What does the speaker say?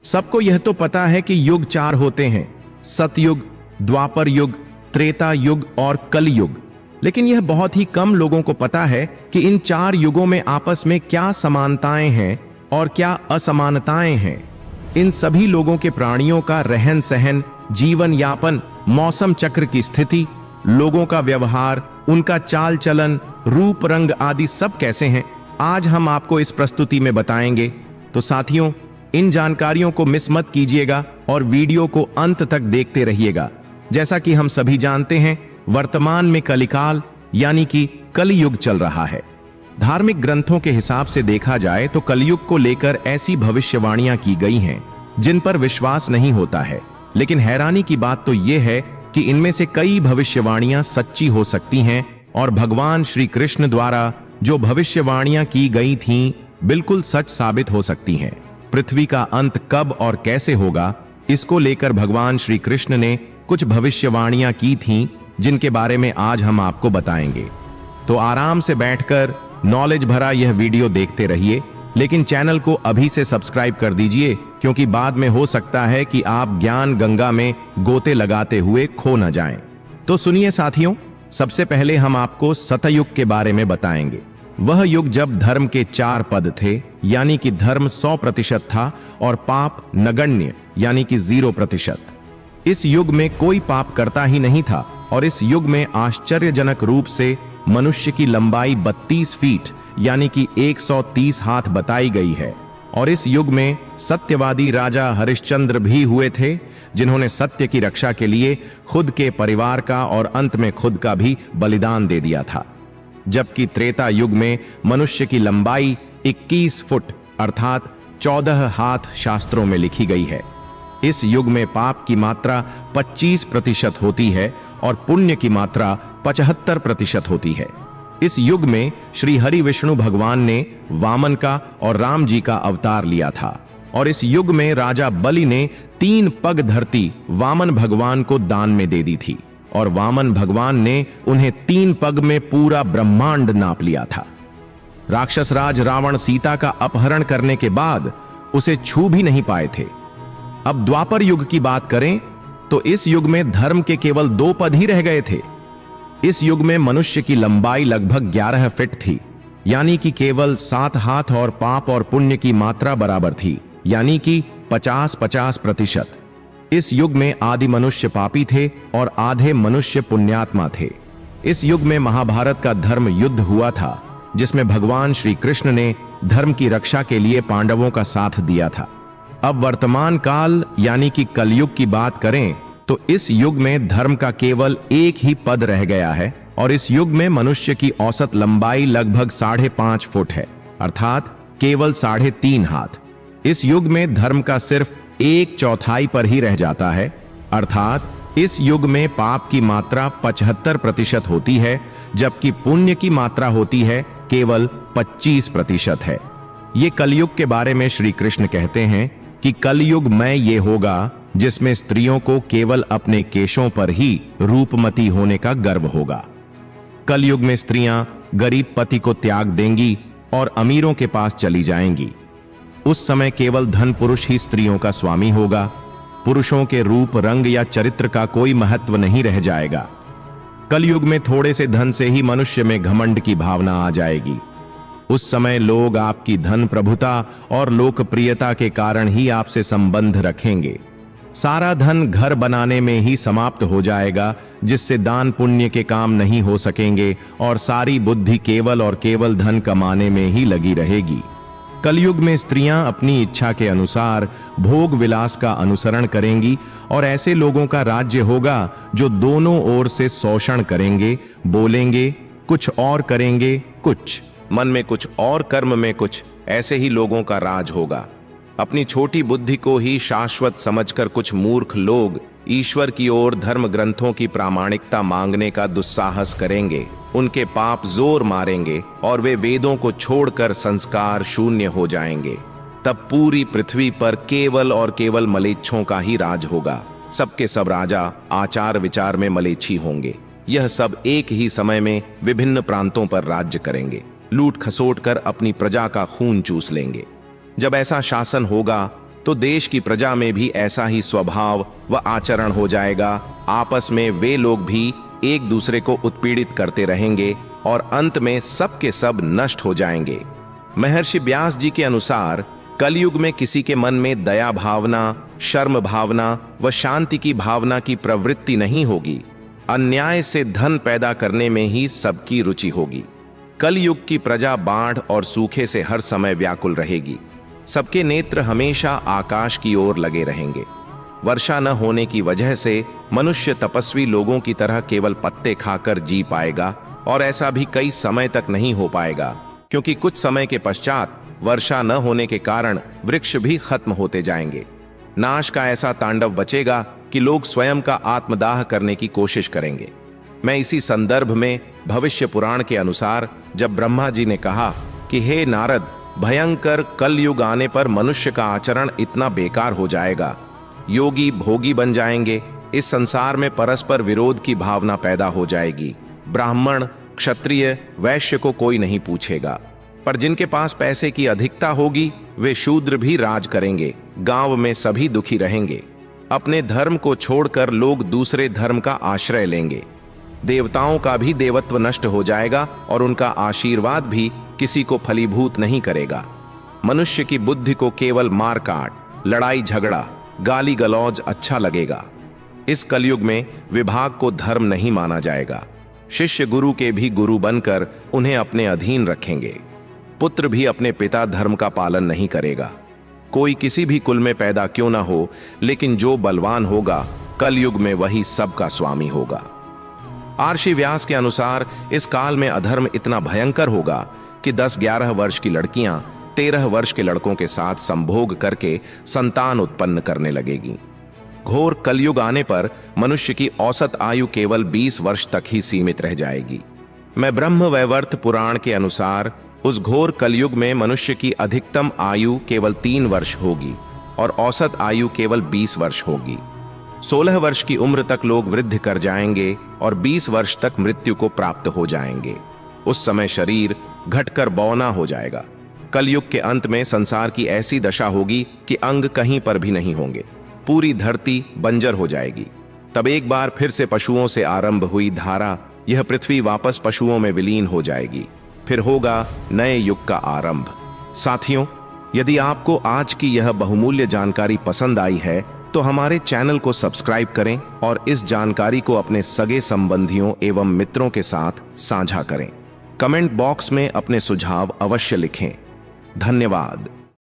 सबको यह तो पता है कि युग 4 होते हैं, सतयुग, द्वापर युग, त्रेता युग और कलयुग। लेकिन यह बहुत ही कम लोगों को पता है कि इन 4 युगों में आपस में क्या समानताएं हैं और क्या असमानताएं हैं। इन सभी लोगों के प्राणियों का रहन सहन, जीवन यापन, मौसम चक्र की स्थिति, लोगों का व्यवहार, उनका चाल चलन, रूप रंग आदि सब कैसे हैं, आज हम आपको इस प्रस्तुति में बताएंगे। तो साथियों, इन जानकारियों को मिस मत कीजिएगा और वीडियो को अंत तक देखते रहिएगा। जैसा कि हम सभी जानते हैं, वर्तमान में कलिकाल यानी कि कलयुग चल रहा है। धार्मिक ग्रंथों के हिसाब से देखा जाए तो कलयुग को लेकर ऐसी भविष्यवाणियां की गई हैं जिन पर विश्वास नहीं होता है। लेकिन हैरानी की बात तो यह है कि इनमें से कई भविष्यवाणियां सच्ची हो सकती हैं और भगवान श्री कृष्ण द्वारा जो भविष्यवाणियां की गई थीं बिल्कुल सच साबित हो सकती हैं। पृथ्वी का अंत कब और कैसे होगा, इसको लेकर भगवान श्री कृष्ण ने कुछ भविष्यवाणियां की थीं जिनके बारे में आज हम आपको बताएंगे। तो आराम से बैठकर नॉलेज भरा यह वीडियो देखते रहिए, लेकिन चैनल को अभी से सब्सक्राइब कर दीजिए, क्योंकि बाद में हो सकता है कि आप ज्ञान गंगा में गोते लगाते हुए खो न जाएं। तो सुनिए साथियों, सबसे पहले हम आपको सतयुग के बारे में बताएंगे। वह युग जब धर्म के 4 पद थे, यानी कि धर्म 100% था और पाप नगण्य यानी कि 0%। इस युग में कोई पाप करता ही नहीं था और इस युग में आश्चर्यजनक रूप से मनुष्य की लंबाई 32 फीट यानी कि 130 हाथ बताई गई है। और इस युग में सत्यवादी राजा हरिश्चंद्र भी हुए थे, जिन्होंने सत्य की रक्षा के लिए खुद के परिवार का और अंत में खुद का भी बलिदान दे दिया था। जबकि त्रेता युग में मनुष्य की लंबाई 21 फुट अर्थात 14 हाथ शास्त्रों में लिखी गई है। इस युग में पाप की मात्रा 25% होती है और पुण्य की मात्रा 75% होती है। इस युग में श्री हरि विष्णु भगवान ने वामन का और राम जी का अवतार लिया था और इस युग में राजा बलि ने 3 पग धरती वामन भगवान को दान में दे दी थी और वामन भगवान ने उन्हें 3 पग में पूरा ब्रह्मांड नाप लिया था। राक्षस राज रावण सीता का अपहरण करने के बाद उसे छू भी नहीं पाए थे। अब द्वापर युग की बात करें तो इस युग में धर्म के केवल 2 पद ही रह गए थे। इस युग में मनुष्य की लंबाई लगभग 11 फीट थी, यानी कि केवल 7 हाथ और पाप और पुण्य की मात्रा बराबर थी, यानी कि 50-50%। इस युग में आदि मनुष्य पापी थे और आधे मनुष्य पुण्यात्मा थे। इस युग में महाभारत का धर्म युद्ध हुआ था, जिसमें भगवान श्री कृष्ण ने धर्म की रक्षा के लिए पांडवों का साथ दिया था। अब वर्तमान काल यानी कि कलयुग की बात करें तो इस युग में धर्म का केवल 1 ही पद रह गया है और इस युग में मनुष्य की औसत लंबाई लगभग 5.5 फुट है, अर्थात केवल 3.5 हाथ। इस युग में धर्म का सिर्फ 1/4 पर ही रह जाता है, अर्थात इस युग में पाप की मात्रा 75% होती है, जबकि पुण्य की मात्रा होती है केवल 25% है। ये कलयुग के बारे में श्री कृष्ण कहते हैं कि कलयुग में ये होगा जिसमें स्त्रियों को केवल अपने केशों पर ही रूपमती होने का गर्व होगा। कलयुग में स्त्रियां गरीब पति को त्याग देंगी और अमीरों के पास चली जाएंगी। उस समय केवल धन पुरुष ही स्त्रियों का स्वामी होगा। पुरुषों के रूप, रंग या चरित्र का कोई महत्व नहीं रह जाएगा। कलयुग में थोड़े से धन से ही मनुष्य में घमंड की भावना आ जाएगी। उस समय लोग आपकी धन, प्रभुता और लोकप्रियता के कारण ही आपसे संबंध रखेंगे। सारा धन घर बनाने में ही समाप्त हो जाएगा, जिससे दान पुण्य के काम नहीं हो सकेंगे और सारी बुद्धि केवल और केवल धन कमाने में ही लगी रहेगी। कलयुग में स्त्रियां अपनी इच्छा के अनुसार भोग विलास का अनुसरण करेंगी और ऐसे लोगों का राज्य होगा जो दोनों ओर से शोषण करेंगे, बोलेंगे कुछ और करेंगे कुछ, मन में कुछ और कर्म में कुछ। ऐसे ही लोगों का राज होगा। अपनी छोटी बुद्धि को ही शाश्वत समझकर कुछ मूर्ख लोग ईश्वर की ओर धर्म ग्रंथों की प्रामाणिकता मांगने का दुस्साहस करेंगे। उनके पाप जोर मारेंगे और वे वेदों को छोड़कर संस्कार शून्य हो जाएंगे। तब पूरी पृथ्वी पर केवल और केवल मलेच्छों का ही राज होगा। सबके सब राजा आचार विचार में मलेच्छी होंगे। यह सब एक ही समय में विभिन्न प्रांतों पर राज्य करेंगे, लूट खसोट कर अपनी प्रजा का खून चूस लेंगे। जब ऐसा शासन होगा तो देश की प्रजा में भी ऐसा ही स्वभाव व आचरण हो जाएगा। आपस में वे लोग भी एक दूसरे को उत्पीड़ित करते रहेंगे और अंत में सब के सब नष्ट हो जाएंगे। महर्षि व्यास जी के अनुसार कलयुग में किसी के मन में दया भावना, शर्म भावना व शांति की भावना की प्रवृत्ति नहीं होगी। अन्याय से धन पैदा करने में ही सबकी रुचि होगी। कलयुग की प्रजा बाढ़ और सूखे से हर समय व्याकुल रहेगी। सबके नेत्र हमेशा आकाश की ओर लगे रहेंगे। वर्षा न होने की वजह से मनुष्य तपस्वी लोगों की तरह केवल पत्ते खाकर जी पाएगा, और ऐसा भी कई समय तक नहीं हो पाएगा, क्योंकि कुछ समय के पश्चात वर्षा न होने के कारण वृक्ष भी खत्म होते जाएंगे। नाश का ऐसा तांडव बचेगा कि लोग स्वयं का आत्मदाह करने की कोशिश करेंगे। मैं इसी संदर्भ में भविष्य पुराण के अनुसार जब ब्रह्मा जी ने कहा कि हे नारद, भयंकर कलयुग आने पर मनुष्य का आचरण इतना बेकार हो जाएगा, योगी भोगी बन जाएंगे, इस संसार में परस्पर विरोध की भावना पैदा हो जाएगी। ब्राह्मण, क्षत्रिय, वैश्य को कोई नहीं पूछेगा, पर जिनके पास पैसे की अधिकता होगी वे शूद्र भी राज करेंगे। गांव में सभी दुखी रहेंगे। अपने धर्म को छोड़कर लोग दूसरे धर्म का आश्रय लेंगे। देवताओं का भी देवत्व नष्ट हो जाएगा और उनका आशीर्वाद भी किसी को फलीभूत नहीं करेगा। मनुष्य की बुद्धि को केवल मारकाट, लड़ाई झगड़ा, गाली गलौज अच्छा लगेगा। इस कलयुग में विभाग को धर्म नहीं माना जाएगा। शिष्य गुरु के भी गुरु बनकर उन्हें अपने अधीन रखेंगे। पुत्र भी अपने पिता धर्म का पालन नहीं करेगा। कोई किसी भी कुल में पैदा क्यों ना हो, लेकिन जो बलवान होगा कलयुग में वही सबका स्वामी होगा। महर्षि व्यास के अनुसार इस काल में अधर्म इतना भयंकर होगा कि 10-11 वर्ष की लड़कियां 13 वर्ष के लड़कों के साथ संभोग करके संतान उत्पन्न करने लगेगी। घोर कलयुग आने पर मनुष्य की औसत आयु केवल 20 वर्ष तक ही सीमित रह जाएगी। मैं ब्रह्म वैवर्त पुराण के अनुसार उस घोर कलयुग में मनुष्य की अधिकतम आयु केवल 3 वर्ष होगी और औसत आयु केवल 20 वर्ष होगी। 16 वर्ष की उम्र तक लोग वृद्ध कर जाएंगे और 20 वर्ष तक मृत्यु को प्राप्त हो जाएंगे। उस समय शरीर घटकर बौना हो जाएगा। कलयुग के अंत में संसार की ऐसी दशा होगी कि अंग कहीं पर भी नहीं होंगे। पूरी धरती बंजर हो जाएगी। तब एक बार फिर से पशुओं से आरंभ हुई धारा, यह पृथ्वी वापस पशुओं में विलीन हो जाएगी। फिर होगा नए युग का आरंभ। साथियों, यदि आपको आज की यह बहुमूल्य जानकारी पसंद आई है तो हमारे चैनल को सब्सक्राइब करें और इस जानकारी को अपने सगे संबंधियों एवं मित्रों के साथ साझा करें। कमेंट बॉक्स में अपने सुझाव अवश्य लिखें। धन्यवाद।